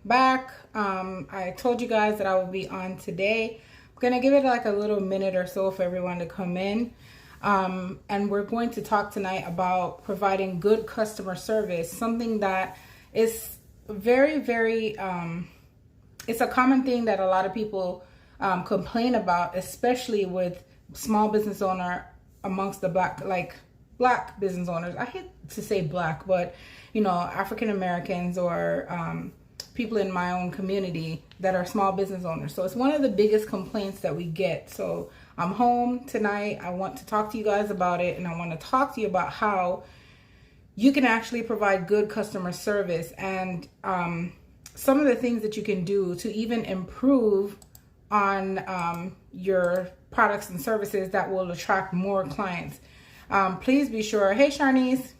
back. I told you guys that I would be on today. I'm gonna give it like a little minute or so for everyone to come in. And we're going to talk tonight about providing good customer service, something that is very, it's a common thing that a lot of people complain about, especially with small business owner amongst the black business owners. I hate to say black, but African Americans or people in my own community that are small business owners. So it's one of the biggest complaints that we get. So I'm home tonight. I want to talk to you guys about it, and I want to talk to you about how you can actually provide good customer service and some of the things that you can do to even improve on your products and services that will attract more clients. Please be sure. Hey, Sharnice.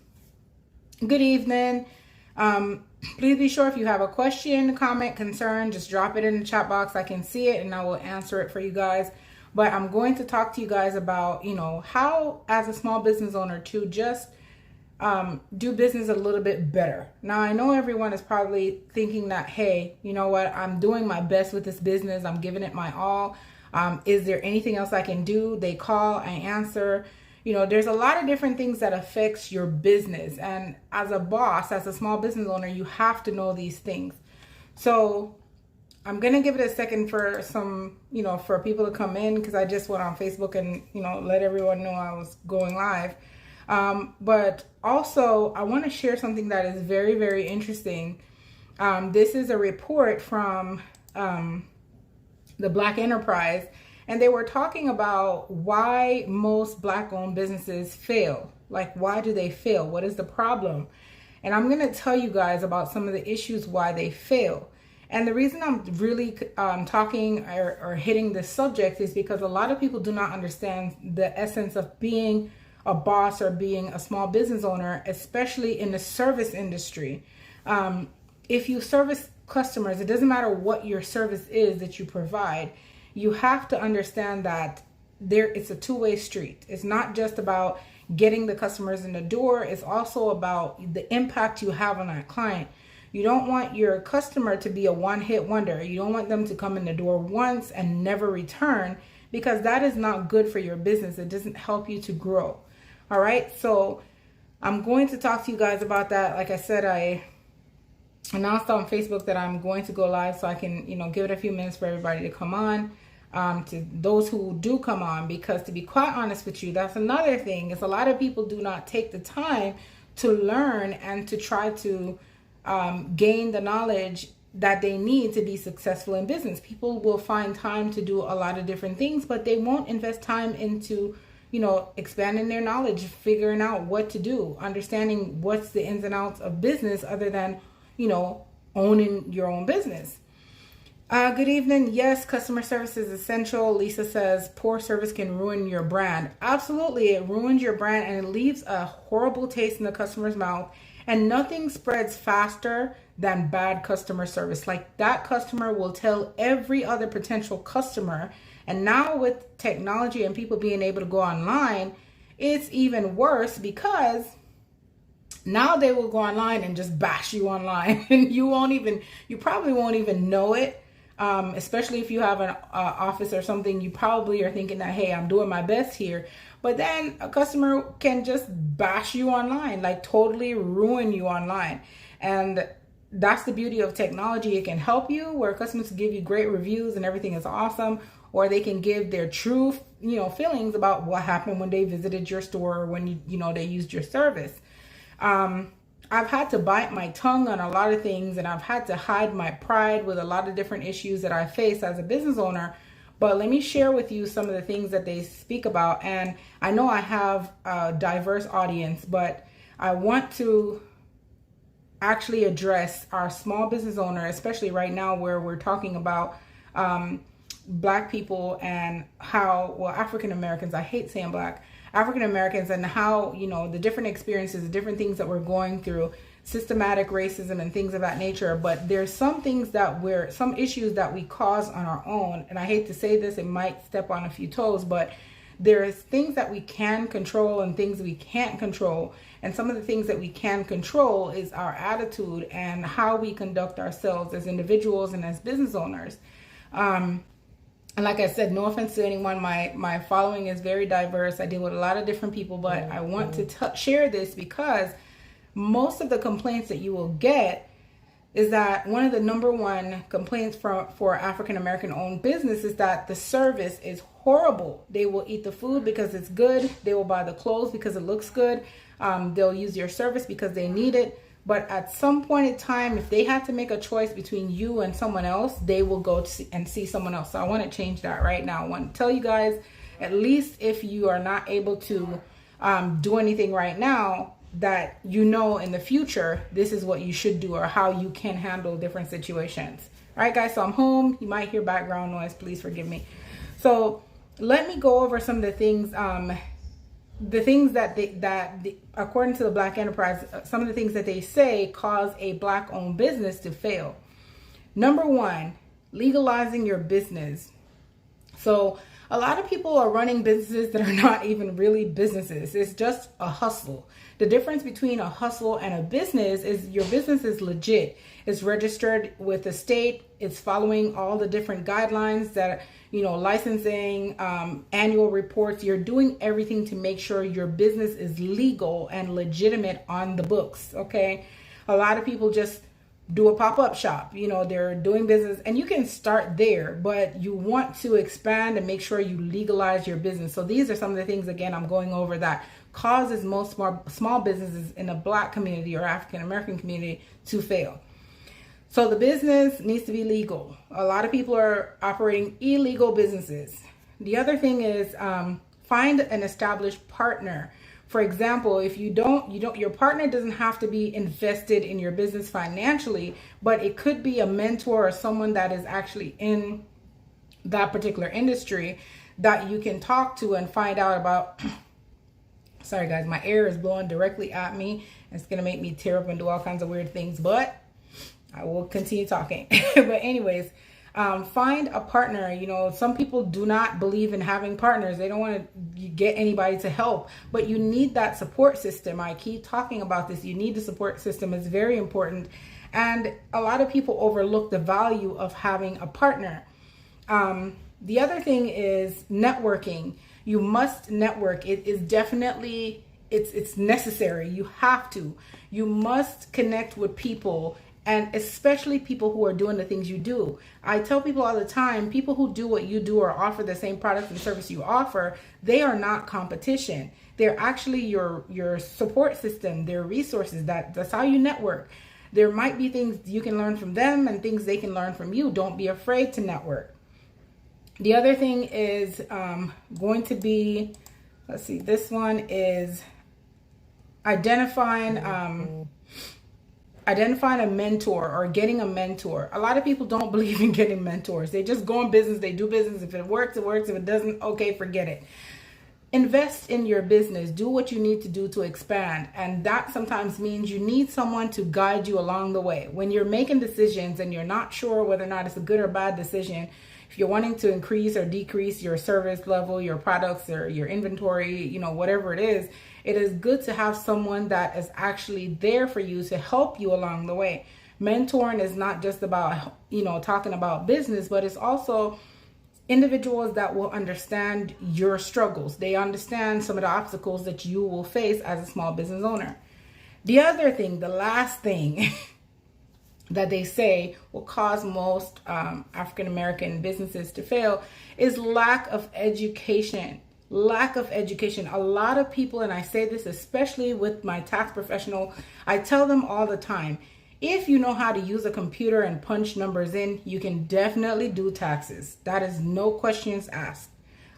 Good evening. Please be sure if you have a question, comment, concern, just drop it in the chat box. I can see it and I will answer it for you guys. But I'm going to talk to you guys about, how as a small business owner to just do business a little bit better. Now, I know everyone is probably thinking that, hey, you know what? I'm doing my best with this business. I'm giving it my all. Is there anything else I can do? They call, I answer. There's a lot of different things that affects your business. And as a boss, as a small business owner, you have to know these things. So I'm going to give it a second for some, for people to come in, because I just went on Facebook and, let everyone know I was going live. But also I want to share something that is very interesting. This is a report from the Black Enterprise. And they were talking about why most Black-owned businesses fail. Like, why do they fail? What is the problem? And I'm going to tell you guys about some of the issues why they fail. And the reason I'm really talking or hitting this subject is because a lot of people do not understand the essence of being a boss or being a small business owner, especially in the service industry. If you service customers, it doesn't matter what your service is that you provide. You have to understand that it's a two-way street. It's not just about getting the customers in the door. It's also about the impact you have on that client. You don't want your customer to be a one-hit wonder. You don't want them to come in the door once and never return, because that is not good for your business. It doesn't help you to grow. All right. So I'm going to talk to you guys about that. Like I said, I announced on Facebook that I'm going to go live, so I can, give it a few minutes for everybody to come on, to those who do come on, because to be quite honest with you, that's another thing, is a lot of people do not take the time to learn and to try to gain the knowledge that they need to be successful in business. People will find time to do a lot of different things, but they won't invest time into expanding their knowledge, figuring out what to do, understanding what's the ins and outs of business other than owning your own business. Good evening. Yes, customer service is essential. Lisa says poor service can ruin your brand. Absolutely. It ruins your brand and it leaves a horrible taste in the customer's mouth. And nothing spreads faster than bad customer service. Like, that customer will tell every other potential customer. And now with technology and people being able to go online, it's even worse, because now they will go online and just bash you online, and you probably won't even know it. Especially if you have an office or something, you probably are thinking that, hey, I'm doing my best here. But then a customer can just bash you online, like totally ruin you online. And that's the beauty of technology. It can help you, where customers give you great reviews and everything is awesome, or they can give their true, feelings about what happened when they visited your store or when they used your service. I've had to bite my tongue on a lot of things, and I've had to hide my pride with a lot of different issues that I face as a business owner. But let me share with you some of the things that they speak about. And I know I have a diverse audience, but I want to actually address our small business owner, especially right now where we're talking about Black people and how, African Americans, I hate saying Black, African Americans, and how, the different experiences, the different things that we're going through, systematic racism and things of that nature. But there's some things some issues that we cause on our own. And I hate to say this, it might step on a few toes, but There's things that we can control and things we can't control. And some of the things that we can control is our attitude and how we conduct ourselves as individuals and as business owners. And like I said, no offense to anyone, my following is very diverse. I deal with a lot of different people, but I want to share this because most of the complaints that you will get is that one of the number one complaints for African American owned business is that the service is horrible. They will eat the food because it's good. They will buy the clothes because it looks good. They'll use your service because they need it. But at some point in time, if they had to make a choice between you and someone else, they will go and see someone else. So I want to change that right now. I want to tell you guys, at least if you are not able to do anything right now, that you know in the future, this is what you should do or how you can handle different situations. All right, guys, so I'm home. You might hear background noise. Please forgive me. So let me go over some of the things that according to the Black Enterprise, some of the things that they say cause a Black-owned business to fail. Number one, legalizing your business. So a lot of people are running businesses that are not even really businesses. It's just a hustle. The difference between a hustle and a business is your business is legit. It's registered with the state. It's following all the different guidelines that, licensing, annual reports. You're doing everything to make sure your business is legal and legitimate on the books. Okay. A lot of people just do a pop-up shop. They're doing business and you can start there, but you want to expand and make sure you legalize your business. So these are some of the things, again, I'm going over that causes most small businesses in the Black community or African American community to fail. So the business needs to be legal. A lot of people are operating illegal businesses. The other thing is find an established partner. For example, if your partner doesn't have to be invested in your business financially, but it could be a mentor or someone that is actually in that particular industry that you can talk to and find out about. Sorry guys, my air is blowing directly at me. It's gonna make me tear up and do all kinds of weird things, but I will continue talking. But anyways, find a partner. Some people do not believe in having partners. They don't want to get anybody to help, but you need that support system. I keep talking about this. You need the support system. It's very important. And a lot of people overlook the value of having a partner. The other thing is networking. You must network. It is definitely, it's necessary. You have to. You must connect with people, and especially people who are doing the things you do. I tell people all the time, people who do what you do or offer the same product and service you offer, they are not competition. They're actually your support system, their resources. That's how you network. There might be things you can learn from them and things they can learn from you. Don't be afraid to network. The other thing is going to be, let's see, this one is identifying a mentor or getting a mentor. A lot of people don't believe in getting mentors. They just go in business, they do business. If it works, it works. If it doesn't, okay, forget it. Invest in your business. Do what you need to do to expand. And that sometimes means you need someone to guide you along the way. When you're making decisions and you're not sure whether or not it's a good or bad decision, if you're wanting to increase or decrease your service level, your products or your inventory, whatever it is good to have someone that is actually there for you to help you along the way. Mentoring is not just about, talking about business, but it's also individuals that will understand your struggles. They understand some of the obstacles that you will face as a small business owner. The other thing, the last thing that they say will cause most African American businesses to fail is lack of education. Lack of education. A lot of people, and I say this especially with my tax professional, I tell them all the time, if you know how to use a computer and punch numbers in, you can definitely do taxes. That is no questions asked.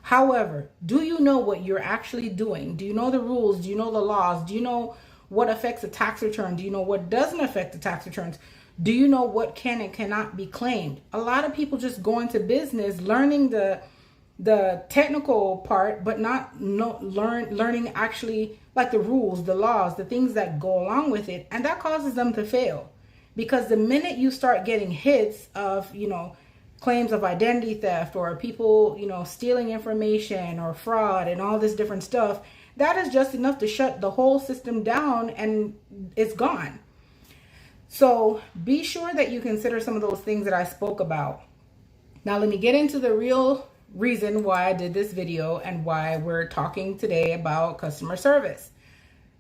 However, do you know what you're actually doing? Do you know the rules? Do you know the laws? Do you know what affects a tax return? Do you know what doesn't affect the tax returns? Do you know what can and cannot be claimed? A lot of people just go into business learning the technical part, but not learning actually like the rules, the laws, the things that go along with it. And that causes them to fail, because the minute you start getting hits of, claims of identity theft or people, stealing information or fraud and all this different stuff, that is just enough to shut the whole system down and it's gone. So be sure that you consider some of those things that I spoke about. Now, let me get into the real reason why I did this video and why we're talking today about customer service.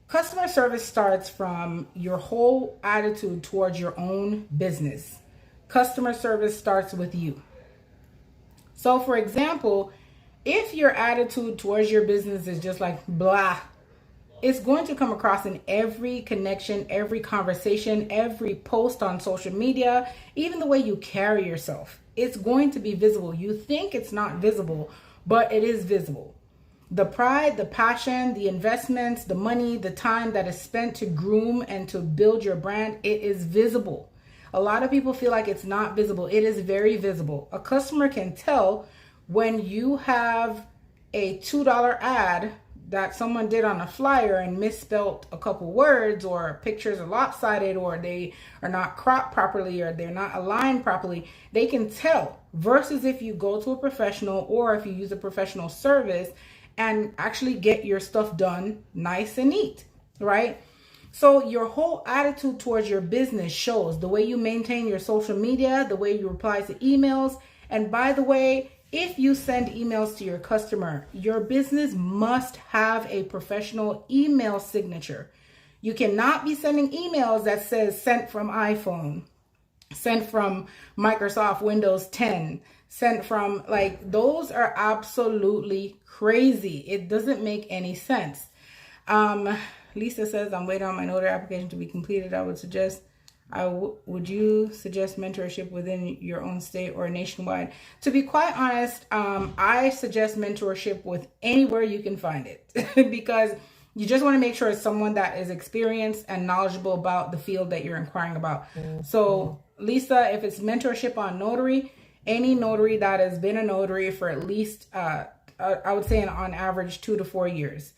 Customer service starts from your whole attitude towards your own business. Customer service starts with you. So, for example, if your attitude towards your business is just like blah, it's going to come across in every connection, every conversation, every post on social media, even the way you carry yourself. It's going to be visible. You think it's not visible, but it is visible. The pride, the passion, the investments, the money, the time that is spent to groom and to build your brand, it is visible. A lot of people feel like it's not visible. It is very visible. A customer can tell when you have a $2 ad that someone did on a flyer and misspelled a couple words, or pictures are lopsided, or they are not cropped properly, or they're not aligned properly. They can tell, versus if you go to a professional or if you use a professional service and actually get your stuff done nice and neat, right? So your whole attitude towards your business shows the way you maintain your social media, the way you reply to emails. And by the way, if you send emails to your customer, your business must have a professional email signature. You cannot be sending emails that says sent from iPhone, sent from Microsoft Windows 10, sent from, like, those are absolutely crazy. It doesn't make any sense. Lisa says, I'm waiting on my notary application to be completed. Would you suggest mentorship within your own state or nationwide? To be quite honest, I suggest mentorship with anywhere you can find it because you just want to make sure it's someone that is experienced and knowledgeable about the field that you're inquiring about. So Lisa, if it's mentorship on notary, any notary that has been a notary for at least, I would say on average 2 to 4 years.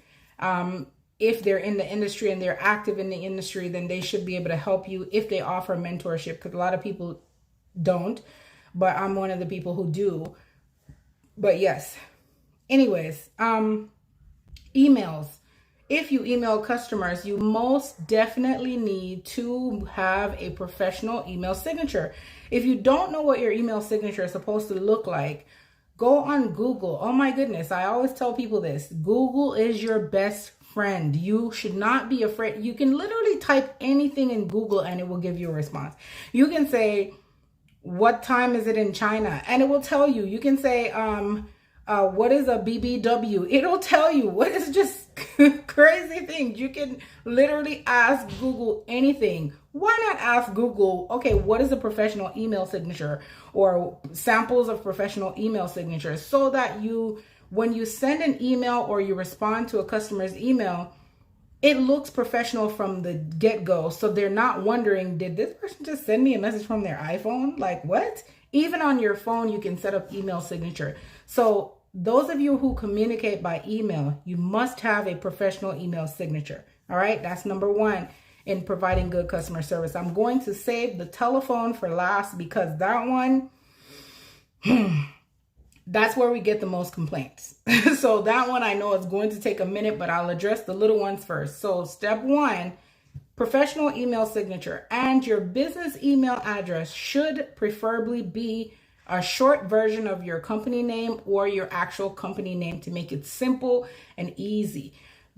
If they're in the industry and they're active in the industry, then they should be able to help you if they offer mentorship, because a lot of people don't, but I'm one of the people who do. But yes. Anyways, emails. If you email customers, you most definitely need to have a professional email signature. If you don't know what your email signature is supposed to look like, go on Google. Oh my goodness, I always tell people this. Google is your best friend. You should not be afraid. You can literally type anything in Google and it will give you a response. You can say, what time is it in China? And it will tell you. You can say, what is a BBW? It'll tell you. What is just crazy things. You can literally ask Google anything. Why not ask Google, okay, what is a professional email signature, or samples of professional email signatures, so that when you send an email or you respond to a customer's email, it looks professional from the get-go. So they're not wondering, did this person just send me a message from their iPhone? Like, what? Even on your phone, you can set up email signature. So those of you who communicate by email, you must have a professional email signature. All right, that's number one in providing good customer service. I'm going to save the telephone for last because that one, that's where we get the most complaints. So that one, I know it's going to take a minute, but I'll address the little ones first. So step one, professional email signature, and your business email address should preferably be a short version of your company name or your actual company name to make it simple and easy.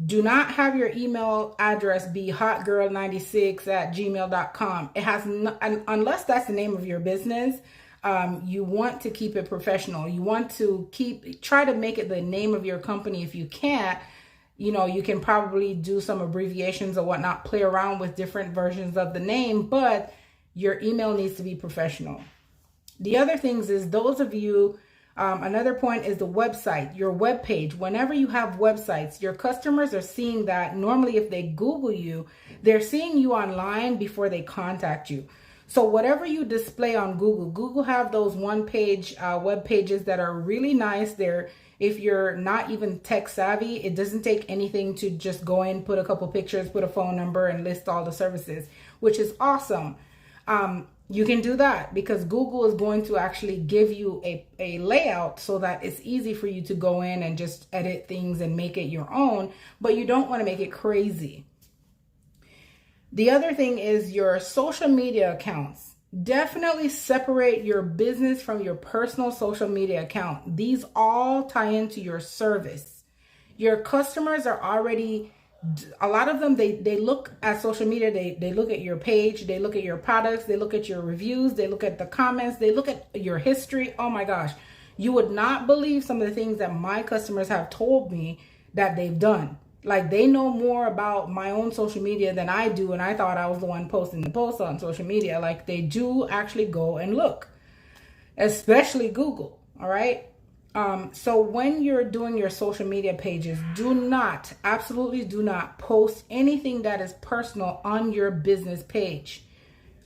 Do not have your email address be hotgirl96@gmail.com. It has unless that's the name of your business. You want to keep it professional. You want to try to make it the name of your company. If you can't, you can probably do some abbreviations or whatnot, play around with different versions of the name, but your email needs to be professional. The other things is those of you, another point is the website, your web page. Whenever you have websites, your customers are seeing that. Normally, if they Google you, they're seeing you online before they contact you. So whatever you display on Google have those one-page web pages that are really nice. If you're not even tech savvy, it doesn't take anything to just go in, put a couple pictures, put a phone number, and list all the services, which is awesome. You can do that because Google is going to actually give you a layout so that it's easy for you to go in and just edit things and make it your own, but you don't want to make it crazy. The other thing is your social media accounts. Definitely separate your business from your personal social media account. These all tie into your service. Your customers are already, a lot of them, they look at social media, they look at your page, they look at your products, they look at your reviews, they look at the comments, they look at your history. Oh my gosh, you would not believe some of the things that my customers have told me that they've done. Like, they know more about my own social media than I do, and I thought I was the one posting the posts on social media. Like, they do actually go and look, especially Google. All right. So when you're doing your social media pages, absolutely do not post anything that is personal on your business page.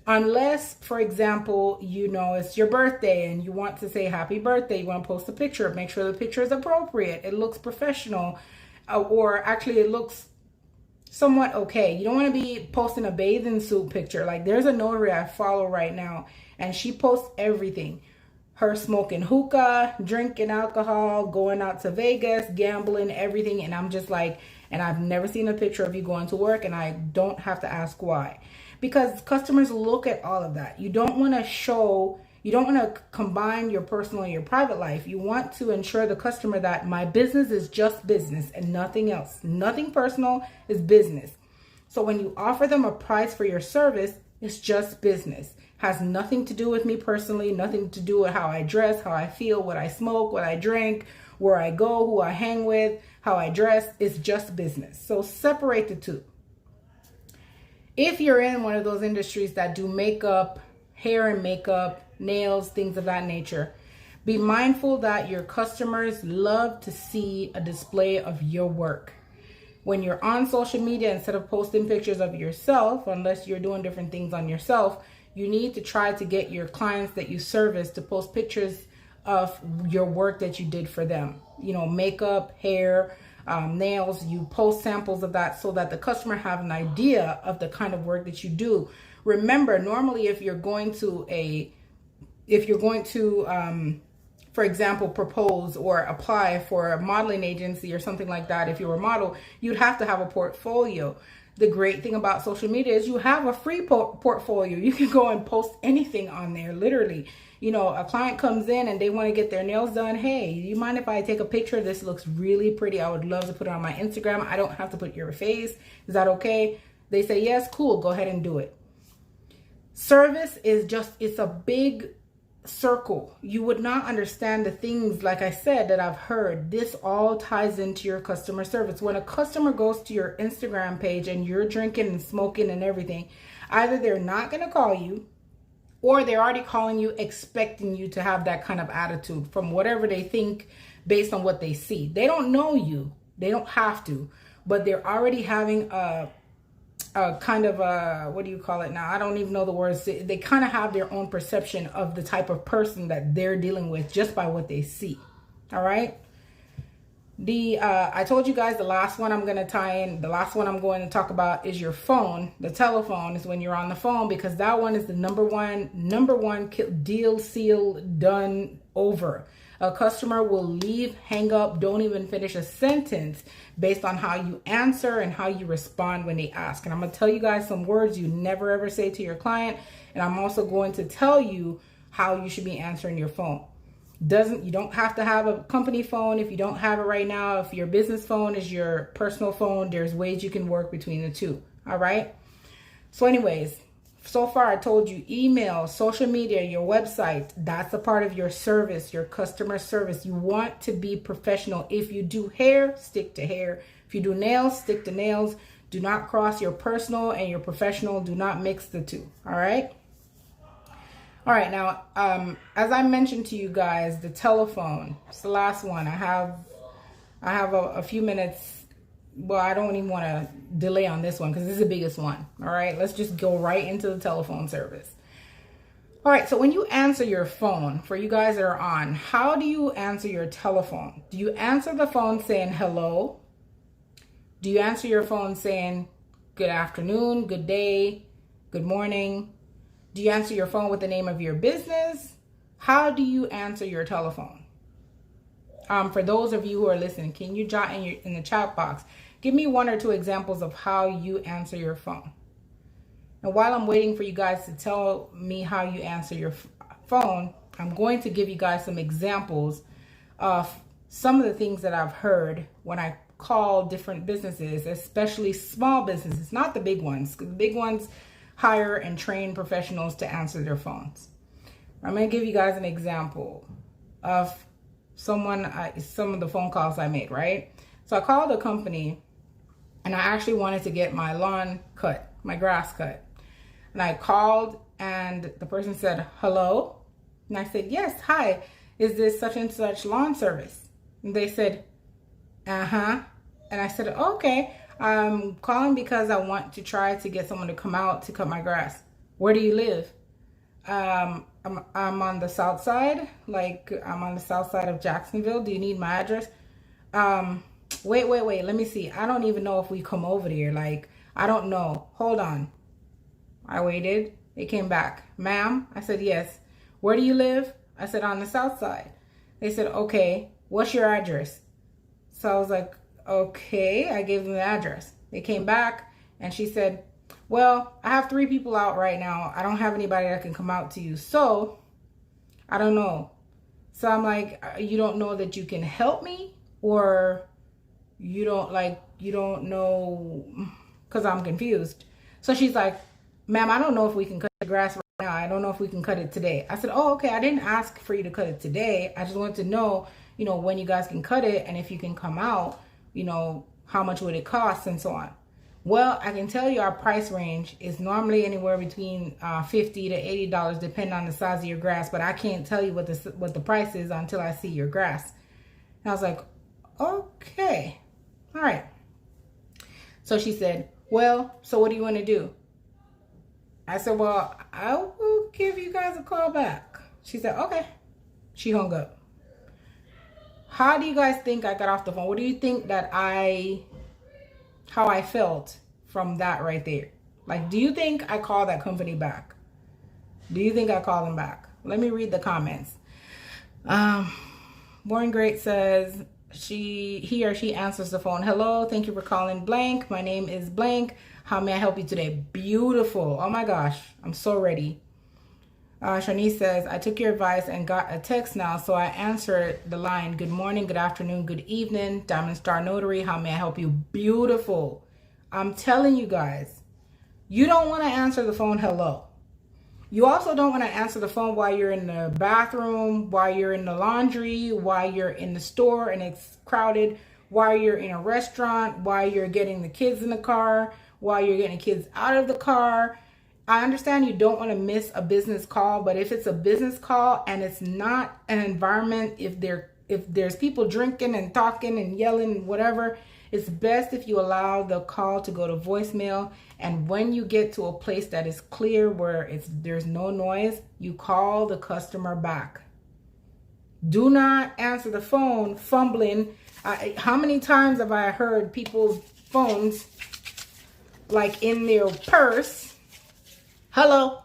Unless, for example, it's your birthday and you want to say happy birthday, you want to post a picture, make sure the picture is appropriate, it looks professional, or actually it looks somewhat okay. You don't want to be posting a bathing suit picture. Like, there's a notary I follow right now, and she posts everything. Her smoking hookah, drinking alcohol, going out to Vegas, gambling, everything. And I'm just like, and I've never seen a picture of you going to work, and I don't have to ask why. Because customers look at all of that. You don't want to combine your personal and your private life. You want to ensure the customer that my business is just business and nothing else. Nothing personal is business. So when you offer them a price for your service, it's just business. Has nothing to do with me personally, nothing to do with how I dress, how I feel, what I smoke, what I drink, where I go, who I hang with, how I dress. It's just business. So separate the two. If you're in one of those industries that do makeup, hair and makeup, nails, things of that nature, be mindful that your customers love to see a display of your work. When you're on social media, instead of posting pictures of yourself, unless you're doing different things on yourself, you need to try to get your clients that you service to post pictures of your work that you did for them. Makeup, hair, nails. You post samples of that so that the customer have an idea of the kind of work that you do. Remember, normally if you're going to for example, propose or apply for a modeling agency or something like that, if you were a model, you'd have to have a portfolio. The great thing about social media is you have a free portfolio. You can go and post anything on there, literally. A client comes in and they want to get their nails done. Hey, you mind if I take a picture? This looks really pretty. I would love to put it on my Instagram. I don't have to put your face. Is that okay? They say, yes, cool. Go ahead and do it. Service is it's a big circle. You would not understand the things, like I said, that I've heard. This all ties into your customer service. When a customer goes to your Instagram page and you're drinking and smoking and everything, either they're not going to call you, or they're already calling you expecting you to have that kind of attitude from whatever they think based on what they see. They don't know you. They don't have to, but they're already having a kind of what do you call it now? I don't even know the words. They kind of have their own perception of the type of person that they're dealing with just by what they see. All right. I told you guys the last one I'm going to talk about is your phone. The telephone is when you're on the phone, because that one is the number one deal, seal, done, over. A customer will leave, hang up, don't even finish a sentence based on how you answer and how you respond when they ask. And I'm going to tell you guys some words you never ever say to your client. And I'm also going to tell you how you should be answering your phone. You don't have to have a company phone if you don't have it right now. If your business phone is your personal phone, there's ways you can work between the two. All right. So anyways, so far I told you email, social media, your website, that's a part of your service, your customer service. You want to be professional. If you do hair, stick to hair. If you do nails, stick to nails. Do not cross your personal and your professional. Do not mix the two. All right. All right. Now, as I mentioned to you guys, the telephone, it's the last one. I have a few minutes. Well, I don't even want to delay on this one because this is the biggest one. All right, let's just go right into the telephone service. All right, so when you answer your phone, for you guys that are on, how do you answer your telephone? Do you answer the phone saying hello? Do you answer your phone saying good afternoon, good day, good morning? Do you answer your phone with the name of your business? How do you answer your telephone? For those of you who are listening, can you jot in the chat box, give me 1 or 2 examples of how you answer your phone. And while I'm waiting for you guys to tell me how you answer your phone, I'm going to give you guys some examples of some of the things that I've heard when I call different businesses, especially small businesses, not the big ones. The big ones hire and train professionals to answer their phones. I'm going to give you guys an example of some of the phone calls I made, right? So I called a company and I actually wanted to get my lawn cut, my grass cut. And I called and the person said, hello. And I said, yes, hi, is this such and such lawn service? And they said, uh-huh. And I said, okay, I'm calling because I want to try to get someone to come out to cut my grass. Where do you live? I'm on the south side, I'm on the south side of Jacksonville. Do you need my address? Wait, let me see. I don't even know if we come over there. I don't know. Hold on. I waited. They came back. Ma'am? I said, yes. Where do you live? I said, on the south side. They said, okay, what's your address? So I was like, okay. I gave them the address. They came back and she said, well, I have 3 people out right now. I don't have anybody that can come out to you. So I don't know. So I'm like, you don't know that you can help me, or you don't know, because I'm confused. So she's like, ma'am, I don't know if we can cut the grass right now. I don't know if we can cut it today. I said, oh, okay. I didn't ask for you to cut it today. I just wanted to know, when you guys can cut it and if you can come out, how much would it cost and so on. Well, I can tell you our price range is normally anywhere between $50 to $80, depending on the size of your grass. But I can't tell you what the price is until I see your grass. And I was like, okay, all right. So she said, well, so what do you want to do? I said, well, I will give you guys a call back. She said, okay. She hung up. How do you guys think I got off the phone? What do you think how I felt from that right there? Do you think I called that company back? Do you think I called them back? Let me read the comments. Born Great says he or she answers the phone. Hello, thank you for calling blank. My name is blank. How may I help you today? Beautiful. Oh my gosh, I'm so ready. Shanice says, I took your advice and got a text now, so I answered the line. Good morning, good afternoon, good evening. Diamond Star Notary, how may I help you? Beautiful. I'm telling you guys, you don't want to answer the phone hello. You also don't want to answer the phone while you're in the bathroom, while you're in the laundry, while you're in the store and it's crowded, while you're in a restaurant, while you're getting the kids in the car, while you're getting kids out of the car. I understand you don't want to miss a business call, but if it's a business call and it's not an environment, if there's people drinking and talking and yelling, whatever, it's best if you allow the call to go to voicemail. And when you get to a place that is clear where there's no noise, you call the customer back. Do not answer the phone fumbling. How many times have I heard people's phones in their purse? Hello.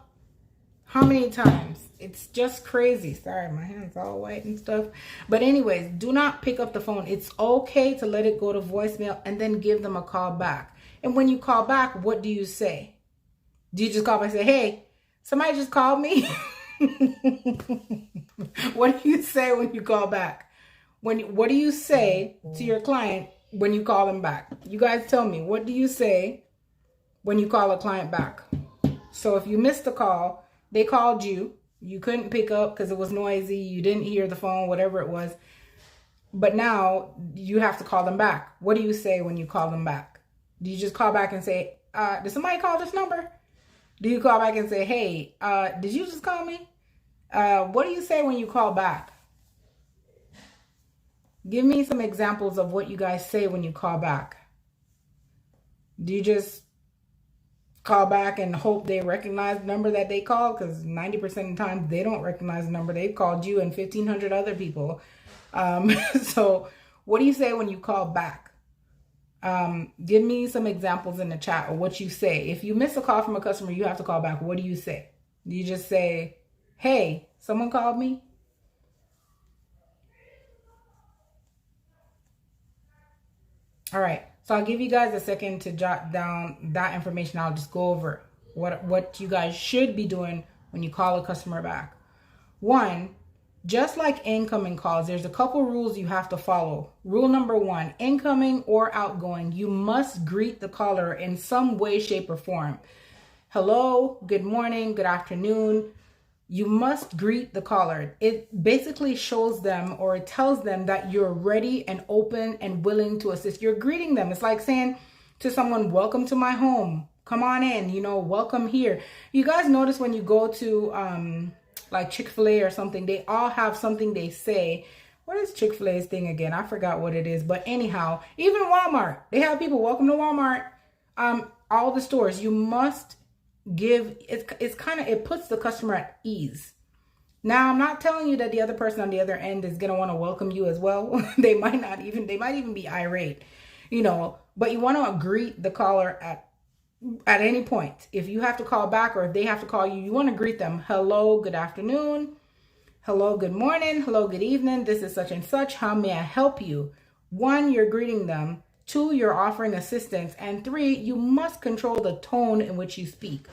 How many times? It's just crazy. Sorry, my hand's all white and stuff. But anyways, do not pick up the phone. It's okay to let it go to voicemail and then give them a call back. And when you call back, what do you say? Do you just call back and say, hey, somebody just called me? What do you say when you call back? What do you say to your client when you call them back? You guys tell me, what do you say when you call a client back? So if you missed the call, they called you, you couldn't pick up because it was noisy, you didn't hear the phone, whatever it was. But now you have to call them back. What do you say when you call them back? Do you just call back and say, did somebody call this number? Do you call back and say, hey, did you just call me? What do you say when you call back? Give me some examples of what you guys say when you call back. Do you just call back and hope they recognize the number that they called? Because 90% of the time they don't recognize the number. They've called you and 1,500 other people. So what do you say when you call back? Give me some examples in the chat of what you say. If you miss a call from a customer, you have to call back. What do you say? You just say, hey, someone called me? All right, so I'll give you guys a second to jot down that information. I'll just go over what you guys should be doing when you call a customer back. One, just like incoming calls, there's a couple rules you have to follow. Rule number one, incoming or outgoing, you must greet the caller in some way, shape, or form. Hello, good morning, good afternoon. You must greet the caller. It basically shows them, or it tells them that you're ready and open and willing to assist. You're greeting them. It's like saying to someone, welcome to my home. Come on in, welcome here. You guys notice when you go to like Chick-fil-A or something, they all have something they say. What is Chick-fil-A's thing again? I forgot what it is. But anyhow, even Walmart, they have people, welcome to Walmart. All the stores, you must give, it puts the customer at ease. Now, I'm not telling you that the other person on the other end is going to want to welcome you as well. They might even be irate, but you want to greet the caller at any point. If you have to call back or if they have to call you, you want to greet them. Hello, good afternoon. Hello, good morning. Hello, good evening. This is such and such. How may I help you? One, you're greeting them. Two, you're offering assistance. And three, you must control the tone in which you speak.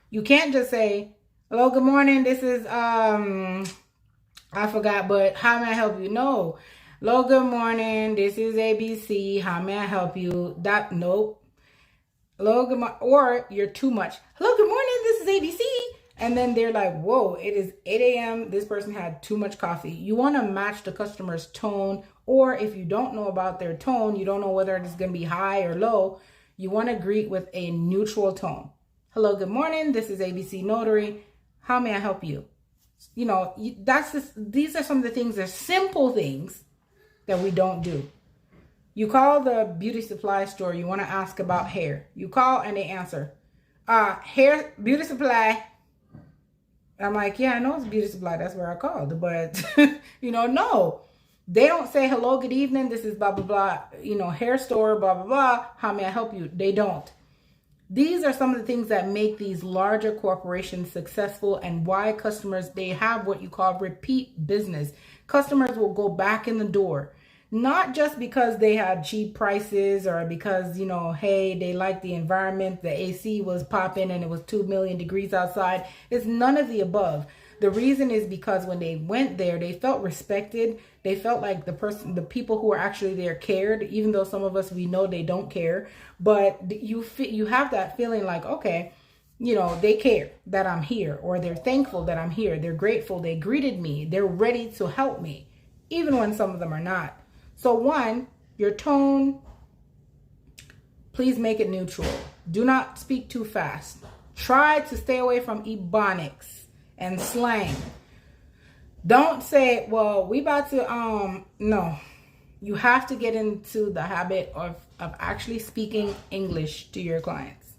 You can't just say, hello, good morning. This is, I forgot, but how may I help you? No. Hello, good morning. This is ABC. How may I help you? Nope. Hello, good morning. Or you're too much. Hello, good morning. This is ABC. And then they're like, whoa, it is 8 a.m. This person had too much coffee. You want to match the customer's tone. Or if you don't know about their tone, you don't know whether it's going to be high or low, you want to greet with a neutral tone. Hello, good morning. This is ABC Notary. How may I help you? These are some of the things, they're simple things that we don't do. You call the beauty supply store, you want to ask about hair. You call and they answer, hair, beauty supply. I'm like, yeah, I know it's beauty supply. That's where I called. But, no. They don't say, hello, good evening. This is blah, blah, blah, hair store, blah, blah, blah. How may I help you? They don't. These are some of the things that make these larger corporations successful and why customers, they have what you call repeat business. Customers will go back in the door, not just because they had cheap prices or because, hey, they like the environment, the AC was popping and it was 2 million degrees outside. It's none of the above. The reason is because when they went there, they felt respected. They felt like the people who are actually there cared, even though some of us, we know they don't care. But you have that feeling like, okay, they care that I'm here, or they're thankful that I'm here. They're grateful. They greeted me. They're ready to help me, even when some of them are not. So one, your tone, please make it neutral. Do not speak too fast. Try to stay away from ebonics and slang. Don't say, well, we about to, no. You have to get into the habit of actually speaking English to your clients.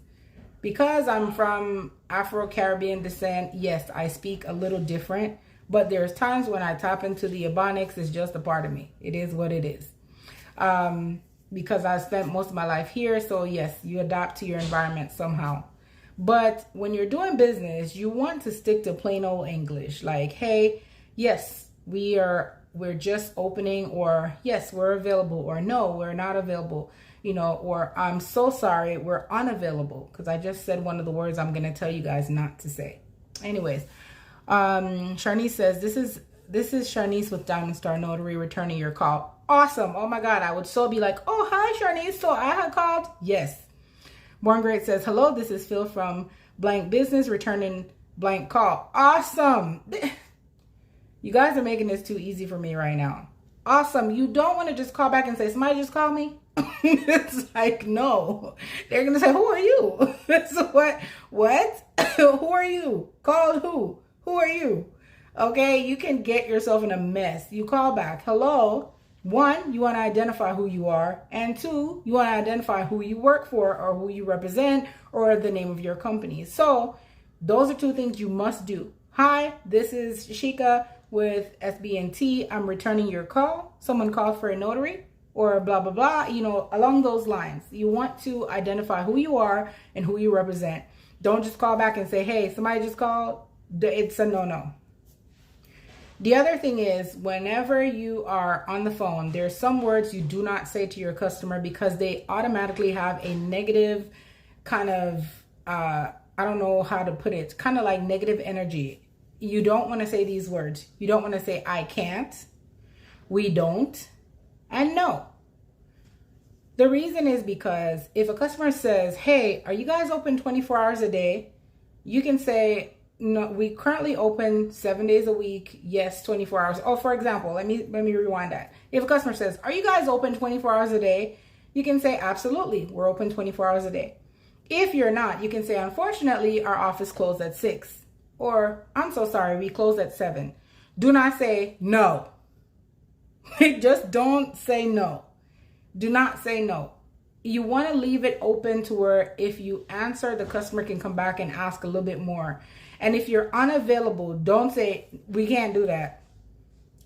Because I'm from Afro-Caribbean descent, yes, I speak a little different, but there's times when I tap into the ebonics, it's just a part of me. It is what it is. Because I spent most of my life here, so yes, you adapt to your environment somehow. But when you're doing business, you want to stick to plain old English. Like, hey, yes, we're just opening, or yes, we're available, or no, we're not available, or I'm so sorry, we're unavailable. Because I just said one of the words I'm going to tell you guys not to say. Anyways, Sharnice says, this is Sharnice with Diamond Star Notary returning your call. Awesome. Oh my God. I would so be like, oh, hi, Sharnice. So I had called. Yes. Born Great says, hello, this is Phil from blank business returning blank call. Awesome. You guys are making this too easy for me right now. Awesome. You don't want to just call back and say, somebody just called me. It's like, no. They're going to say, who are you? So what? Who are you? Called who? Who are you? Okay. You can get yourself in a mess. You call back. Hello. One, you want to identify who you are. And two, you want to identify who you work for or who you represent or the name of your company. So those are two things you must do. Hi, this is Shika with SBNT. I'm returning your call. Someone called for a notary or blah, blah, blah. Along those lines, you want to identify who you are and who you represent. Don't just call back and say, hey, somebody just called. It's a no-no. The other thing is, whenever you are on the phone, there's some words you do not say to your customer because they automatically have a negative kind of, I don't know how to put it, kind of like negative energy. You don't want to say these words. You don't want to say, I can't, we don't, and no. The reason is because if a customer says, hey, are you guys open 24 hours a day? You can say, no, we currently open 7 days a week. Yes, 24 hours. Oh, for example, let me rewind that. If a customer says, are you guys open 24 hours a day? You can say, absolutely, we're open 24 hours a day. If you're not, you can say, unfortunately, our office closed at 6. Or, I'm so sorry, we closed at 7. Do not say no. Just don't say no. Do not say no. You want to leave it open to where if you answer, the customer can come back and ask a little bit more. And if you're unavailable, don't say, we can't do that.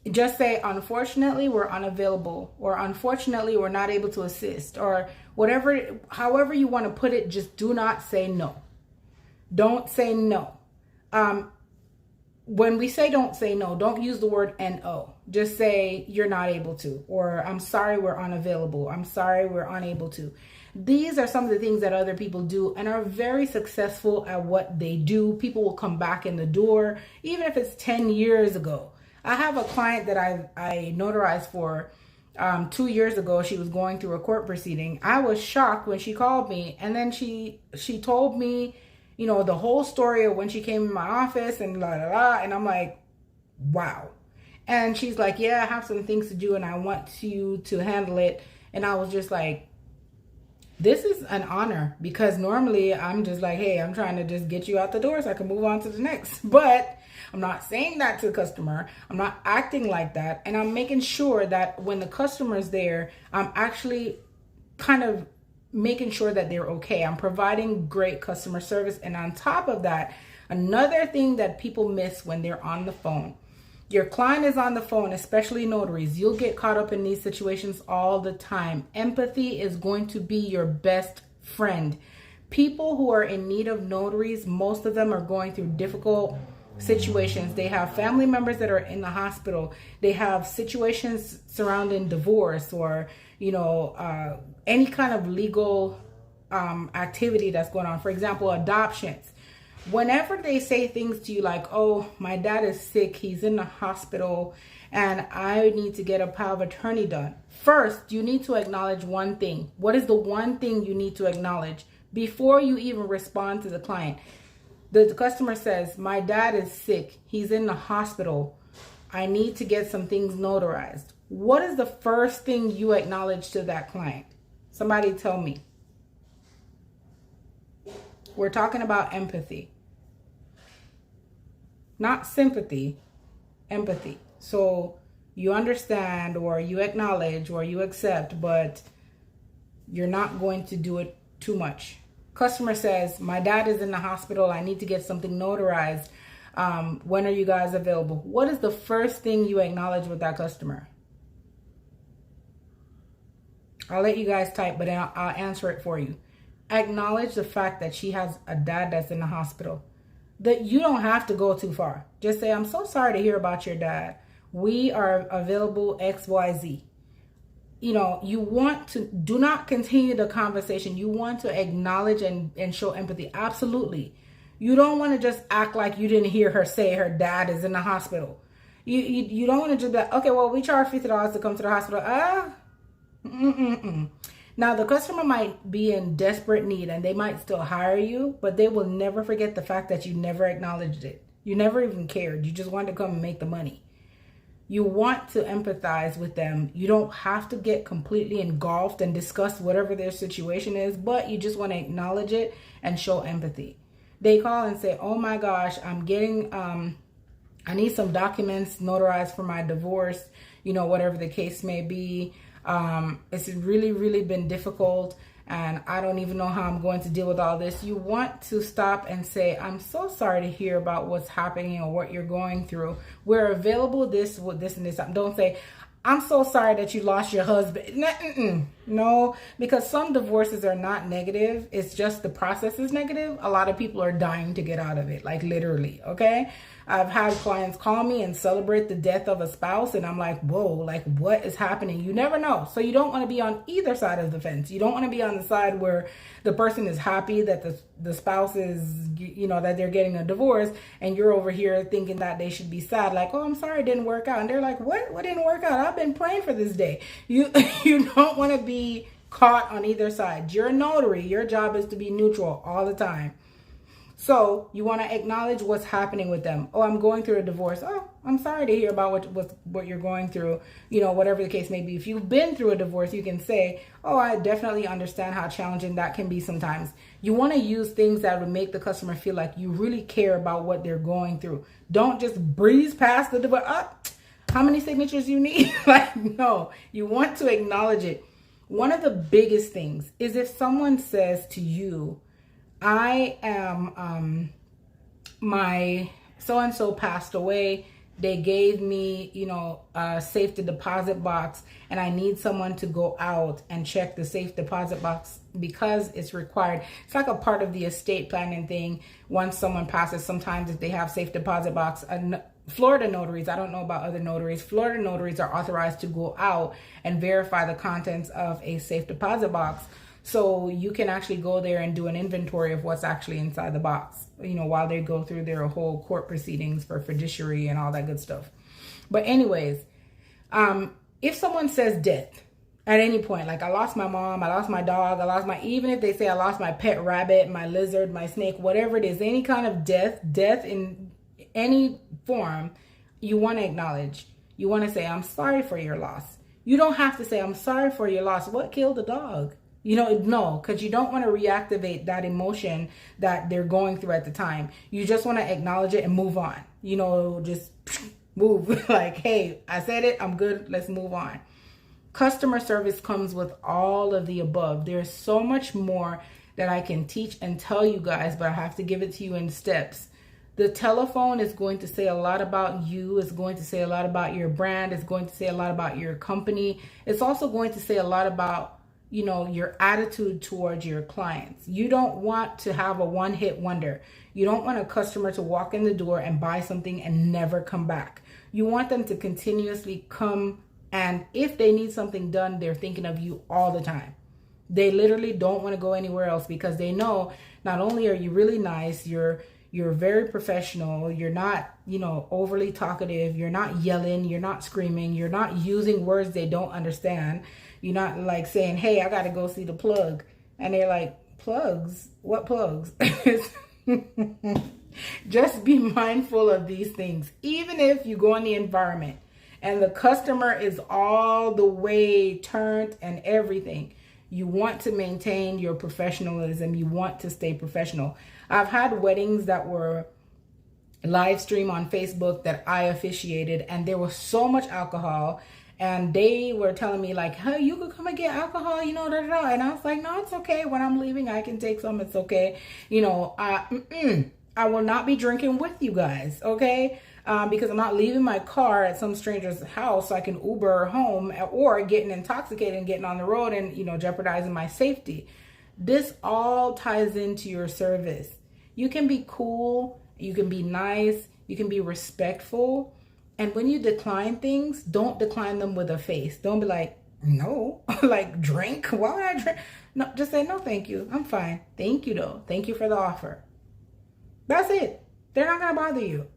Just say, unfortunately, we're unavailable, or unfortunately, we're not able to assist, or whatever, however you want to put it, just do not say no. Don't say no. When we say don't say no, don't use the word no. Just say you're not able to, or I'm sorry, we're unavailable. I'm sorry, we're unable to. These are some of the things that other people do and are very successful at what they do. People will come back in the door, even if it's 10 years ago. I have a client that I notarized for 2 years ago. She was going through a court proceeding. I was shocked when she called me, and then she told me, you know, the whole story of when she came in my office and la la la, and I'm like, wow. And she's like, yeah, I have some things to do and I want you to handle it. And I was just like, this is an honor, because normally I'm just like, hey, I'm trying to just get you out the door so I can move on to the next. But I'm not saying that to the customer. I'm not acting like that. And I'm making sure that when the customer is there, I'm actually kind of making sure that they're okay. I'm providing great customer service. And on top of that, another thing that people miss when they're on the phone, your client is on the phone, especially notaries. You'll get caught up in these situations all the time. Empathy is going to be your best friend. People who are in need of notaries, most of them are going through difficult situations. They have family members that are in the hospital. They have situations surrounding divorce, or, you know, any kind of legal activity that's going on. For example, adoptions. Whenever they say things to you like, oh, my dad is sick, he's in the hospital, and I need to get a power of attorney done. First, you need to acknowledge one thing. What is the one thing you need to acknowledge before you even respond to the client? The customer says, my dad is sick, he's in the hospital, I need to get some things notarized. What is the first thing you acknowledge to that client? Somebody tell me. We're talking about empathy. Not sympathy, empathy. So you understand, or you acknowledge, or you accept, but you're not going to do it too much. Customer says, my dad is in the hospital, I need to get something notarized. When are you guys available? What is the first thing you acknowledge with that customer? I'll let you guys type, but I'll answer it for you. Acknowledge the fact that she has a dad that's in the hospital. That you don't have to go too far. Just say, I'm so sorry to hear about your dad. We are available XYZ. You know, you want to, do not continue the conversation. You want to acknowledge and show empathy. Absolutely. You don't want to just act like you didn't hear her say her dad is in the hospital. You don't want to just be like, okay, well, we charge $50 to come to the hospital. Now, the customer might be in desperate need and they might still hire you, but they will never forget the fact that you never acknowledged it. You never even cared. You just wanted to come and make the money. You want to empathize with them. You don't have to get completely engulfed and discuss whatever their situation is, but you just want to acknowledge it and show empathy. They call and say, oh my gosh, I'm getting, I need some documents notarized for my divorce, you know, whatever the case may be. It's really been difficult and I don't even know how I'm going to deal with all this. You want to stop and say, I'm so sorry to hear about what's happening or what you're going through. We're available this and this. Don't say, I'm so sorry that you lost your husband. No, because some divorces are not negative. It's just the process is negative. A lot of people are dying to get out of it, like literally. Okay. I've had clients call me and celebrate the death of a spouse, and I'm like, whoa, like what is happening? You never know. So you don't want to be on either side of the fence. You don't want to be on the side where the person is happy that the spouse is, that they're getting a divorce, and you're over here thinking that they should be sad, like, oh, I'm sorry it didn't work out. And they're like, what didn't work out? I've been praying for this day. You don't want to be caught on either side. You're a notary. Your job is to be neutral all the time. So you want to acknowledge what's happening with them. Oh, I'm going through a divorce. Oh, I'm sorry to hear about what you're going through. Whatever the case may be. If you've been through a divorce, you can say, oh, I definitely understand how challenging that can be sometimes. You want to use things that would make the customer feel like you really care about what they're going through. Don't just breeze past the divorce. How many signatures you need? Like, no, you want to acknowledge it. One of the biggest things is if someone says to you, I am, my so-and-so passed away. They gave me, a safe deposit box, and I need someone to go out and check the safe deposit box because it's required. It's like a part of the estate planning thing. Once someone passes, sometimes if they have safe deposit box, Florida notaries, I don't know about other notaries, Florida notaries are authorized to go out and verify the contents of a safe deposit box. So you can actually go there and do an inventory of what's actually inside the box, while they go through their whole court proceedings for fiduciary and all that good stuff. But anyways, if someone says death at any point, like I lost my mom, I lost my dog, even if they say I lost my pet rabbit, my lizard, my snake, whatever it is, any kind of death in any form, you want to acknowledge. You want to say, I'm sorry for your loss. You don't have to say, I'm sorry for your loss. What killed the dog? No, because you don't want to reactivate that emotion that they're going through at the time. You just want to acknowledge it and move on. Just move. Like, hey, I said it. I'm good. Let's move on. Customer service comes with all of the above. There's so much more that I can teach and tell you guys, but I have to give it to you in steps. The telephone is going to say a lot about you. It's going to say a lot about your brand. It's going to say a lot about your company. It's also going to say a lot about your attitude towards your clients. You don't want to have a one-hit wonder. You don't want a customer to walk in the door and buy something and never come back. You want them to continuously come, and if they need something done, they're thinking of you all the time. They literally don't want to go anywhere else because they know not only are you really nice, you're very professional, you're not, overly talkative, you're not yelling, you're not screaming, you're not using words they don't understand. You're not like saying, hey, I got to go see the plug. And they're like, plugs? What plugs? Just be mindful of these things. Even if you go in the environment and the customer is all the way turned and everything, you want to maintain your professionalism. You want to stay professional. I've had weddings that were live stream on Facebook that I officiated, and there was so much alcohol. And they were telling me like, hey, you could come and get alcohol, And I was like, no, it's okay. When I'm leaving, I can take some. It's okay. I will not be drinking with you guys, okay? Because I'm not leaving my car at some stranger's house so I can Uber home, or getting intoxicated and getting on the road and, jeopardizing my safety. This all ties into your service. You can be cool. You can be nice. You can be respectful. And when you decline things, don't decline them with a face. Don't be like, no, like drink. Why would I drink? No, just say, no, thank you. I'm fine. Thank you, though. Thank you for the offer. That's it. They're not going to bother you.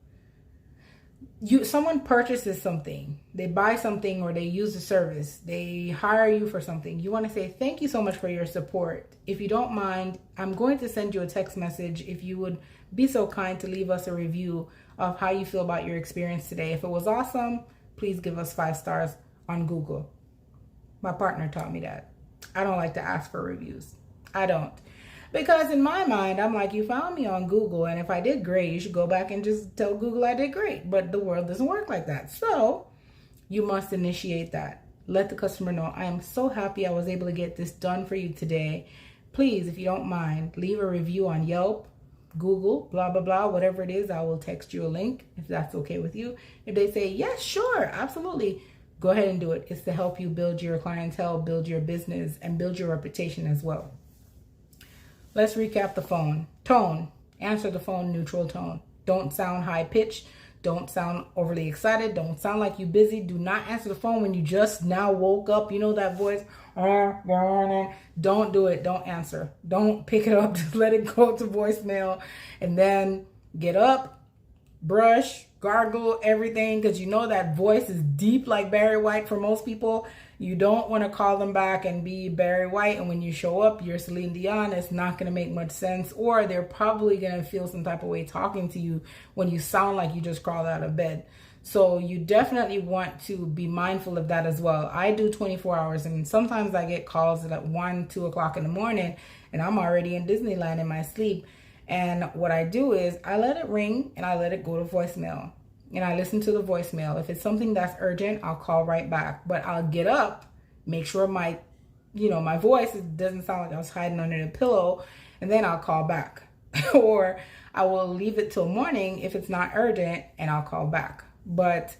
Someone purchases something, they buy something, or they use a service, they hire you for something. You want to say, thank you so much for your support. If you don't mind, I'm going to send you a text message. If you would be so kind to leave us a review of how you feel about your experience today. If it was awesome, please give us 5 stars on Google. My partner taught me that. I don't like to ask for reviews. I don't. Because in my mind, I'm like, you found me on Google, and if I did great, you should go back and just tell Google I did great. But the world doesn't work like that. So you must initiate that. Let the customer know, I am so happy I was able to get this done for you today. Please, if you don't mind, leave a review on Yelp, Google, blah, blah, blah, whatever it is. I will text you a link if that's okay with you. If they say, yes, sure, absolutely, go ahead and do it. It's to help you build your clientele, build your business, and build your reputation as well. Let's recap the phone. Tone. Answer the phone neutral tone. Don't sound high pitched. Don't sound overly excited. Don't sound like you're busy. Do not answer the phone when you just now woke up. You know that voice. Don't do it. Don't answer. Don't pick it up. Just let it go to voicemail. And then get up, brush, gargle, everything. Because you know that voice is deep like Barry White for most people. You don't want to call them back and be Barry White. And when you show up, you're Celine Dion. It's not going to make much sense. Or they're probably going to feel some type of way talking to you when you sound like you just crawled out of bed. So you definitely want to be mindful of that as well. I do 24 hours and sometimes I get calls at 1, 2 o'clock in the morning and I'm already in Disneyland in my sleep. And what I do is I let it ring and I let it go to voicemail. And I listen to the voicemail. If it's something that's urgent, I'll call right back. But I'll get up, make sure my voice doesn't sound like I was hiding under the pillow, and then I'll call back. Or I will leave it till morning if it's not urgent, and I'll call back. But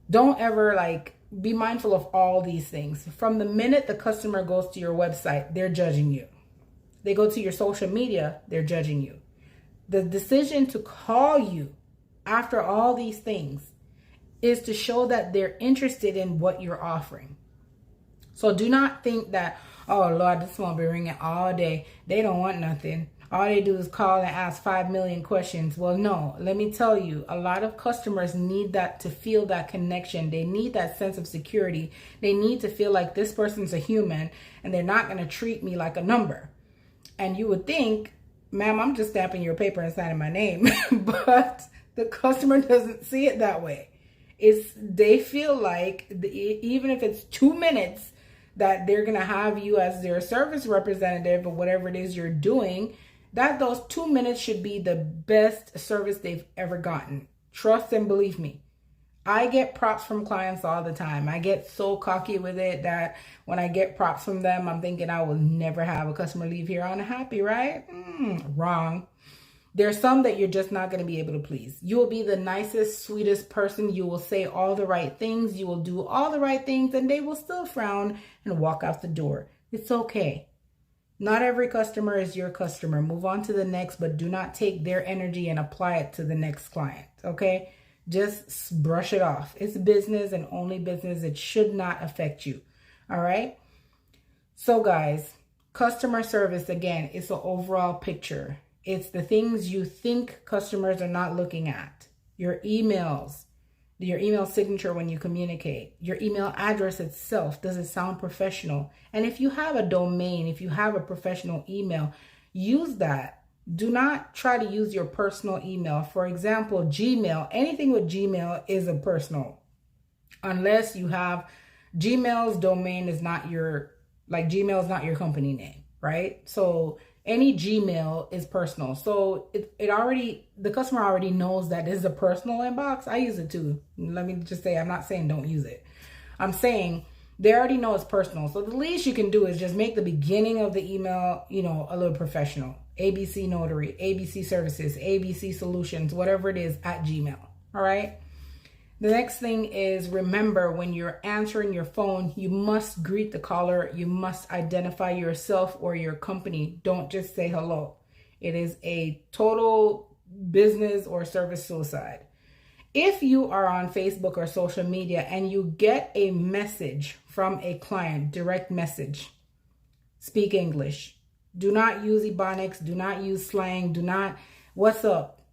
don't ever be mindful of all these things. From the minute the customer goes to your website, they're judging you. They go to your social media, they're judging you. The decision to call you after all these things is to show that they're interested in what you're offering. So do not think that, oh Lord, this won't be ringing all day. They don't want nothing. All they do is call and ask 5 million questions. Well, no, let me tell you, a lot of customers need that to feel that connection. They need that sense of security. They need to feel like this person's a human and they're not going to treat me like a number. And you would think, ma'am, I'm just stamping your paper and signing my name. But the customer doesn't see it that way. They feel like even if it's 2 minutes that they're going to have you as their service representative or whatever it is you're doing, that those 2 minutes should be the best service they've ever gotten. Trust and believe me. I get props from clients all the time. I get so cocky with it that when I get props from them, I'm thinking I will never have a customer leave here unhappy, right? Wrong. There's some that you're just not going to be able to please. You will be the nicest, sweetest person. You will say all the right things. You will do all the right things, and they will still frown and walk out the door. It's okay. Not every customer is your customer. Move on to the next, but do not take their energy and apply it to the next client, okay? Just brush it off. It's business and only business. It should not affect you, all right? So guys, customer service, again, it's an overall picture. It's the things you think customers are not looking at. Your emails, your email signature when you communicate, your email address itself, does it sound professional? And if you have a domain, if you have a professional email, use that. Do not try to use your personal email. For example, Gmail, anything with Gmail is a personal. Unless you have Gmail's domain is not Gmail is not your company name, right? So any Gmail is personal. So the customer already knows that this is a personal inbox. I use it too. Let me just say, I'm not saying don't use it. I'm saying they already know it's personal. So the least you can do is just make the beginning of the email, a little professional. ABC Notary, ABC Services, ABC Solutions, whatever it is at Gmail. All right. The next thing is, remember, when you're answering your phone, you must greet the caller. You must identify yourself or your company. Don't just say hello. It is a total business or service suicide. If you are on Facebook or social media and you get a message from a client, direct message, speak English. Do not use Ebonics. Do not use slang. Do not, what's up?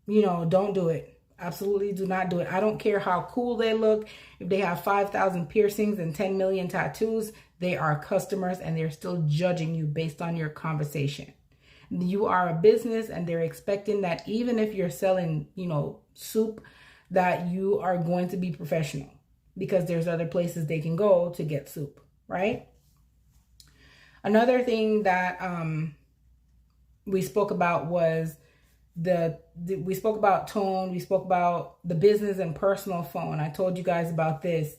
Don't do it. Absolutely do not do it. I don't care how cool they look. If they have 5,000 piercings and 10 million tattoos, they are customers and they're still judging you based on your conversation. You are a business and they're expecting that even if you're selling, soup, that you are going to be professional because there's other places they can go to get soup, right? Another thing that we spoke about was we spoke about tone. We spoke about the business and personal phone. I told you guys about this.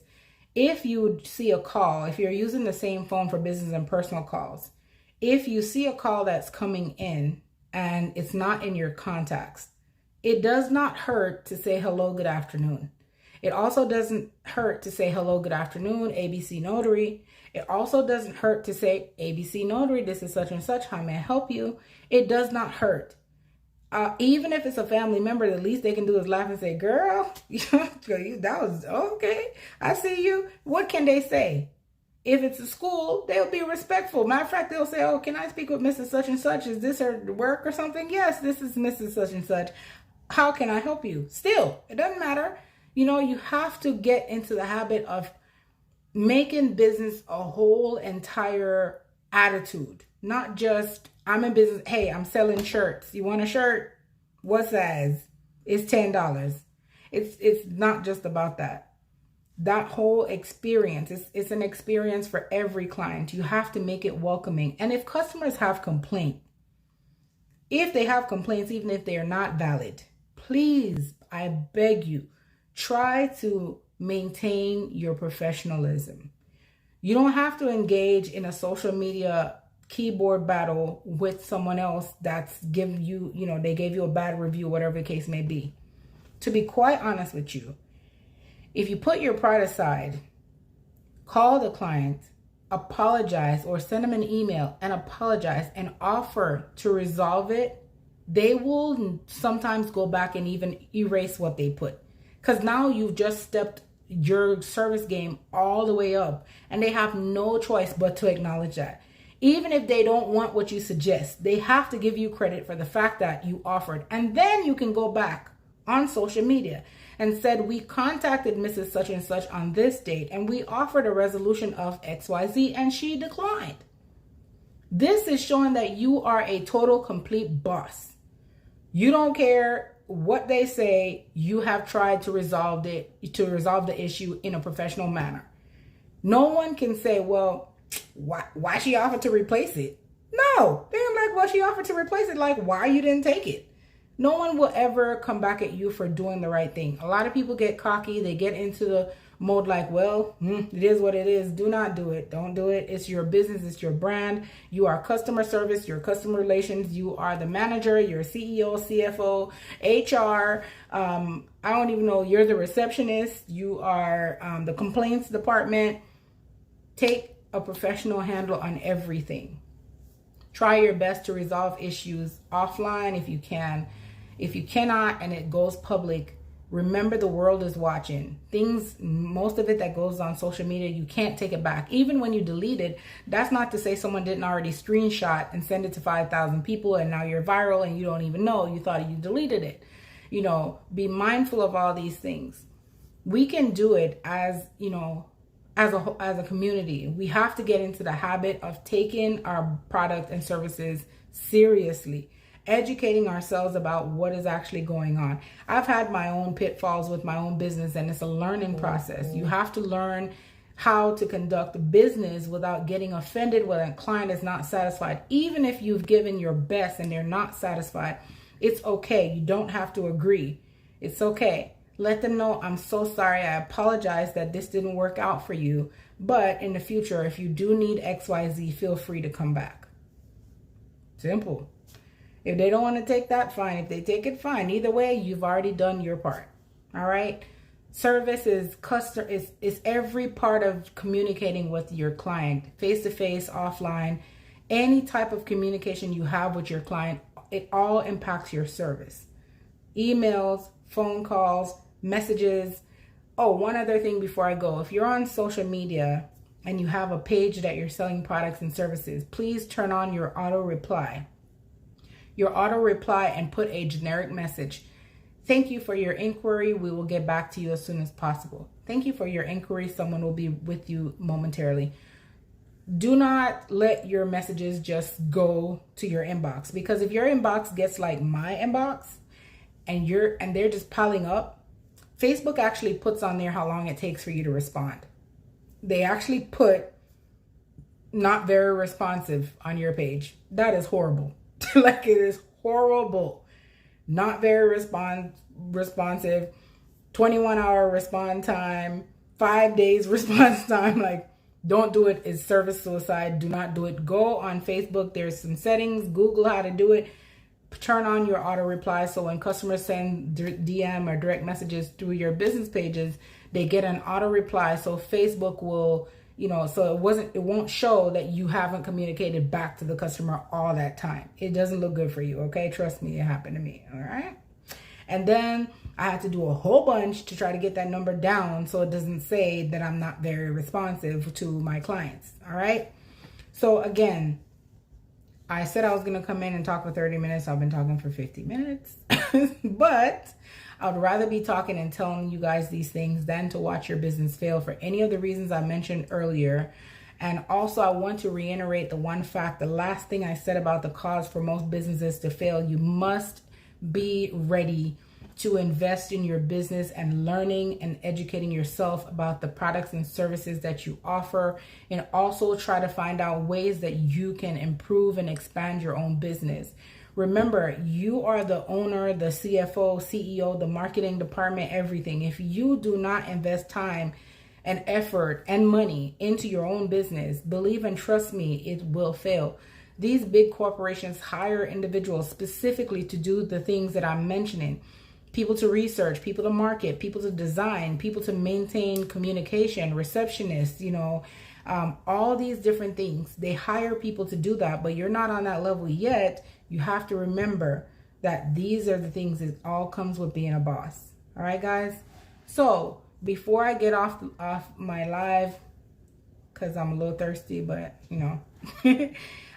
If you see a call, if you're using the same phone for business and personal calls, if you see a call that's coming in and it's not in your contacts, it does not hurt to say hello, good afternoon. It also doesn't hurt to say hello, good afternoon, ABC Notary. It also doesn't hurt to say ABC Notary, this is such and such, how may I help you? It does not hurt. Even if it's a family member, the least they can do is laugh and say, girl, that was okay. I see you. What can they say? If it's a school, they'll be respectful. Matter of fact, they'll say, oh, can I speak with Mrs. Such and Such? Is this her work or something? Yes, this is Mrs. Such and Such. How can I help you? Still, it doesn't matter. You have to get into the habit of making business a whole entire attitude, not just I'm in business. Hey, I'm selling shirts. You want a shirt? What size? It's $10. It's not just about that. That whole experience, it's an experience for every client. You have to make it welcoming. And if customers have complaints, even if they are not valid, please, I beg you, try to maintain your professionalism. You don't have to engage in a social media keyboard battle with someone else that's giving you, they gave you a bad review, whatever the case may be. To be quite honest with you, if you put your pride aside, call the client, apologize, or send them an email and apologize and offer to resolve it, they will sometimes go back and even erase what they put. Because now you've just stepped your service game all the way up, and they have no choice but to acknowledge that. Even if they don't want what you suggest, they have to give you credit for the fact that you offered. And then you can go back on social media and said, we contacted Mrs. Such and Such on this date, and we offered a resolution of XYZ, and she declined. This is showing that you are a total, complete boss. You don't care what they say. You have tried to resolve the issue in a professional manner. No one can say, well, why she offered to replace it? No, they're like, well, she offered to replace it. Like, why you didn't take it? No one will ever come back at you for doing the right thing. A lot of people get cocky. They get into the mode like, well, it is what it is. Do not do it. Don't do it. It's your business. It's your brand. You are customer service, your customer relations. You are the manager, your CEO, CFO, HR. I don't even know. You're the receptionist. You are the complaints department. Take a professional handle on everything. Try your best to resolve issues offline if you can. If you cannot and it goes public, remember the world is watching. Most of it that goes on social media, you can't take it back. Even when you delete it, that's not to say someone didn't already screenshot and send it to 5,000 people and now you're viral and you don't even know. You thought you deleted it. Be mindful of all these things. We can do it as a community. We have to get into the habit of taking our product and services seriously, educating ourselves about what is actually going on. I've had my own pitfalls with my own business, and it's a learning process. You have to learn how to conduct business without getting offended when a client is not satisfied. Even if you've given your best and they're not satisfied, it's okay. You don't have to agree. It's okay. Let them know, I'm so sorry. I apologize that this didn't work out for you. But in the future, if you do need XYZ, feel free to come back. Simple. If they don't want to take that, fine. If they take it, fine. Either way, you've already done your part. All right. Service is every part of communicating with your client, face-to-face, offline, any type of communication you have with your client, it all impacts your service. Emails, phone calls, messages. Oh, one other thing before I go. If you're on social media and you have a page that you're selling products and services, please turn on your auto reply. Your auto reply and put a generic message. Thank you for your inquiry. We will get back to you as soon as possible. Thank you for your inquiry. Someone will be with you momentarily. Do not let your messages just go to your inbox, because if your inbox gets like my inbox and they're just piling up, Facebook actually puts on there how long it takes for you to respond. They actually put not very responsive on your page. That is horrible. Like, it is horrible. Not very responsive, 21-hour response time, 5 days response time. Like, don't do it. It's service suicide. Do not do it. Go on Facebook. There's some settings. Google how to do it. turn on your auto reply, so when customers send DM or direct messages through your business pages, they get an auto reply. So Facebook will, so it won't show that you haven't communicated back to the customer all that time. It doesn't look good for you. Okay, trust me, it happened to me. All right. And then I had to do a whole bunch to try to get that number down so it doesn't say that I'm not very responsive to my clients. All right. So again, I said I was going to come in and talk for 30 minutes. I've been talking for 50 minutes, but I would rather be talking and telling you guys these things than to watch your business fail for any of the reasons I mentioned earlier. And also I want to reiterate the one fact, the last thing I said about the cause for most businesses to fail. You must be ready to invest in your business and learning and educating yourself about the products and services that you offer, and also try to find out ways that you can improve and expand your own business. Remember, you are the owner, the CFO, CEO, the marketing department, everything. If you do not invest time and effort and money into your own business, believe and trust me, it will fail. These big corporations hire individuals specifically to do the things that I'm mentioning. People to research, people to market, people to design, people to maintain communication, receptionists, all these different things. They hire people to do that, but you're not on that level yet. You have to remember that these are the things that all comes with being a boss. All right, guys? So before I get off my live, because I'm a little thirsty, but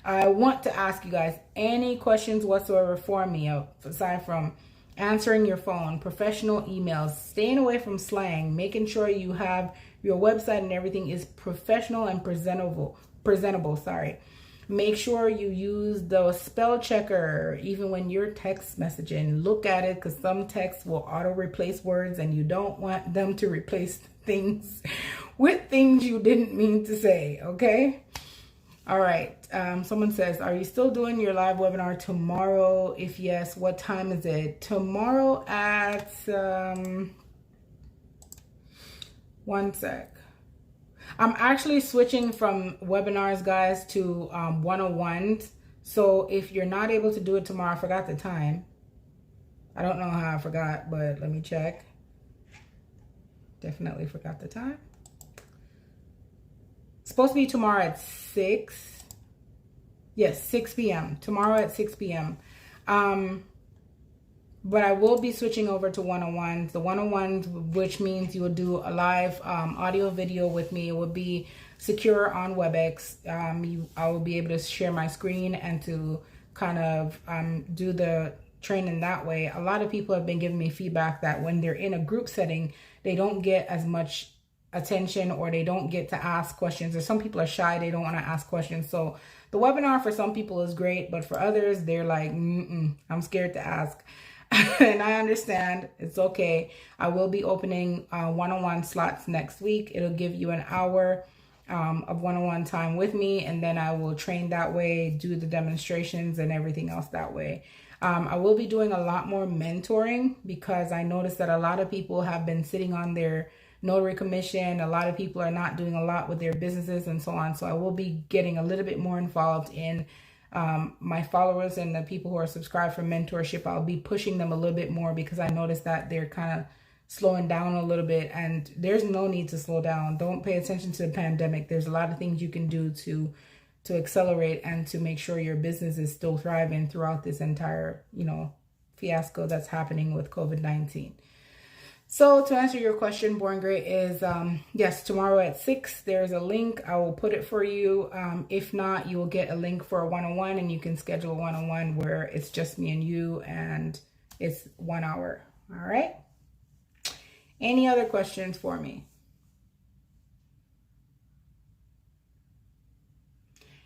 I want to ask you guys any questions whatsoever for me, aside from answering your phone, professional emails, staying away from slang, making sure you have your website and everything is professional and presentable. Make sure you use the spell checker even when you're text messaging. Look at it, because some texts will auto replace words and you don't want them to replace things with things you didn't mean to say. Okay. All right. Someone says, are you still doing your live webinar tomorrow? If yes, what time is it? Tomorrow at, one sec. I'm actually switching from webinars, guys, to 101s. So if you're not able to do it tomorrow, I forgot the time. I don't know how I forgot, but let me check. Definitely forgot the time. It's supposed to be tomorrow at 6. Yes, 6 p.m. Tomorrow at 6 p.m. But I will be switching over to 101s. The 101s, which means you will do a live audio video with me. It will be secure on WebEx. I will be able to share my screen and to kind of do the training that way. A lot of people have been giving me feedback that when they're in a group setting, they don't get as much attention, or they don't get to ask questions, or some people are shy, they don't want to ask questions. So the webinar for some people is great, but for others, they're like, I'm scared to ask. And I understand. It's okay. I will be opening one-on-one slots next week. It'll give you an hour of one-on-one time with me, and then I will train that way, do the demonstrations and everything else that way. I will be doing a lot more mentoring, because I noticed that a lot of people have been sitting on their notary commission. A lot of people are not doing a lot with their businesses and so on. So I will be getting a little bit more involved in my followers and the people who are subscribed for mentorship. I'll be pushing them a little bit more, because I noticed that they're kind of slowing down a little bit, and there's no need to slow down. Don't pay attention to the pandemic. There's a lot of things you can do to accelerate and to make sure your business is still thriving throughout this entire, fiasco that's happening with COVID-19. So to answer your question, Born Great, is yes, tomorrow at 6, there's a link. I will put it for you. If not, you will get a link for a one-on-one, and you can schedule a one-on-one where it's just me and you, and it's 1 hour. All right. Any other questions for me?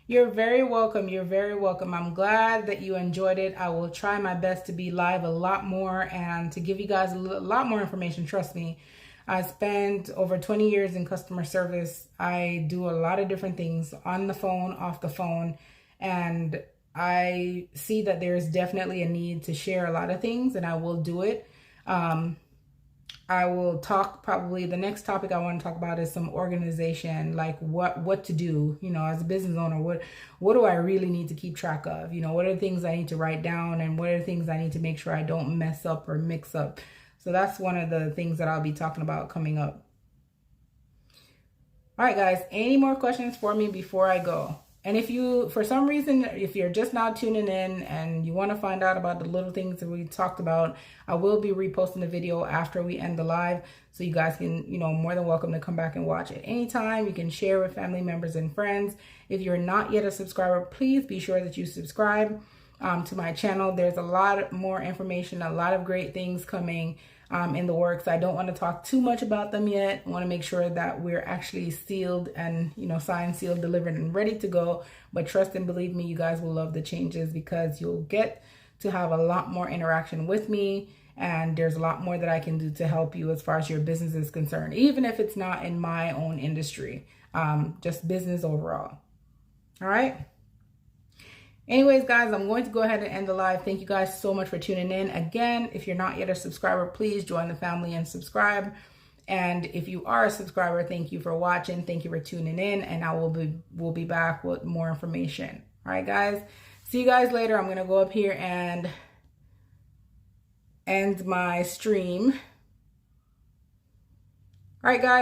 You're very welcome. You're very welcome. I'm glad that you enjoyed it. I will try my best to be live a lot more and to give you guys a lot more information. Trust me. I spent over 20 years in customer service. I do a lot of different things on the phone, off the phone, and I see that there's definitely a need to share a lot of things, and I will do it. I will talk, probably the next topic I want to talk about is some organization, like what to do, you know, as a business owner. What do I really need to keep track of? You know, what are the things I need to write down, and what are the things I need to make sure I don't mess up or mix up? So that's one of the things that I'll be talking about coming up. All right, guys, any more questions for me before I go? And if you, for some reason, if you're just now tuning in and you want to find out about the little things that we talked about, I will be reposting the video after we end the live. So you guys can, you know, more than welcome to come back and watch it anytime. You can share with family members and friends. If you're not yet a subscriber, please be sure that you subscribe to my channel. There's a lot more information, a lot of great things coming in the works. I don't want to talk too much about them yet. I want to make sure that we're actually sealed and, you know, signed, sealed, delivered, and ready to go. But trust and believe me, you guys will love the changes, because you'll get to have a lot more interaction with me. And there's a lot more that I can do to help you as far as your business is concerned, even if it's not in my own industry, just business overall. All right. Anyways, guys, I'm going to go ahead and end the live. Thank you guys so much for tuning in. Again, if you're not yet a subscriber, please join the family and subscribe. And if you are a subscriber, thank you for watching. Thank you for tuning in. And I will be back with more information. All right, guys. See you guys later. I'm going to go up here and end my stream. All right, guys.